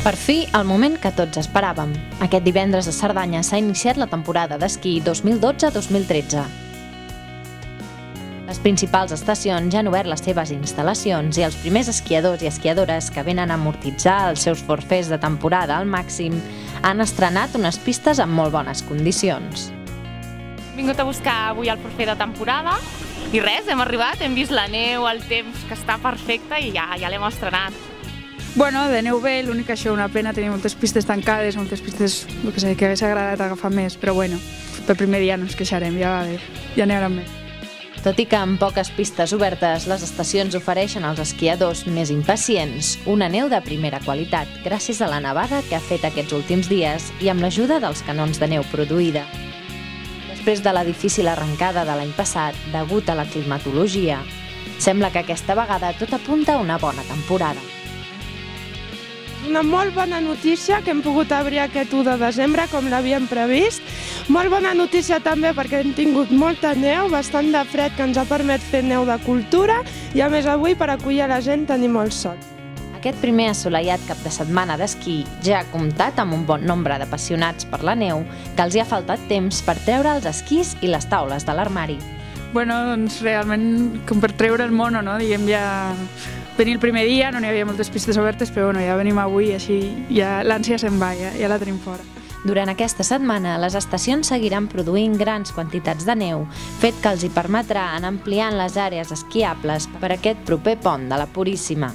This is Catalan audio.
Per fi, el moment que tots esperàvem. Aquest divendres a Cerdanya s'ha iniciat la temporada d'esquí 2012-2013. Les principals estacions ja han obert les seves instal·lacions i els primers esquiadors i esquiadores que venen a amortitzar els seus forfers de temporada al màxim han estrenat unes pistes en molt bones condicions. Hem vingut a buscar avui el forfer de temporada i res, hem arribat, hem vist la neu, el temps que està perfecte i ja l'hem estrenat. Bueno, de neu bé, l'únic que això una pena, tenir moltes pistes tancades, moltes pistes que hagués agradat agafar més, però bueno, pel primer dia no ens queixarem, ja va bé, ja n'hi haurà més. Tot i que amb poques pistes obertes, les estacions ofereixen als esquiadors més impacients una neu de primera qualitat, gràcies a la nevada que ha fet aquests últims dies i amb l'ajuda dels canons de neu produïda. Després de la difícil arrencada de l'any passat, degut a la climatologia, sembla que aquesta vegada tot apunta a una bona temporada. Una molt bona notícia que hem pogut obrir aquest 1 de desembre com l'havíem previst. Molt bona notícia també perquè hem tingut molta neu, bastant de fred que ens ha permès fer neu de cultura i a més avui per acollir la gent tenir molt sol. Aquest primer assolellat cap de setmana d'esquí ja ha comptat amb un bon nombre d'apassionats per la neu que els hi ha faltat temps per treure els esquís i les taules de l'armari. Bueno, doncs realment com per treure el mono, no? Diguem, ja venir el primer dia, no n'hi havia moltes pistes obertes, però bueno, ja venim avui i així ja l'ànsia se'n va, ja la tenim fora. Durant aquesta setmana, les estacions seguiran produint grans quantitats de neu, fet que els hi permetrà anar ampliant les àrees esquiables per aquest proper pont de la Puríssima.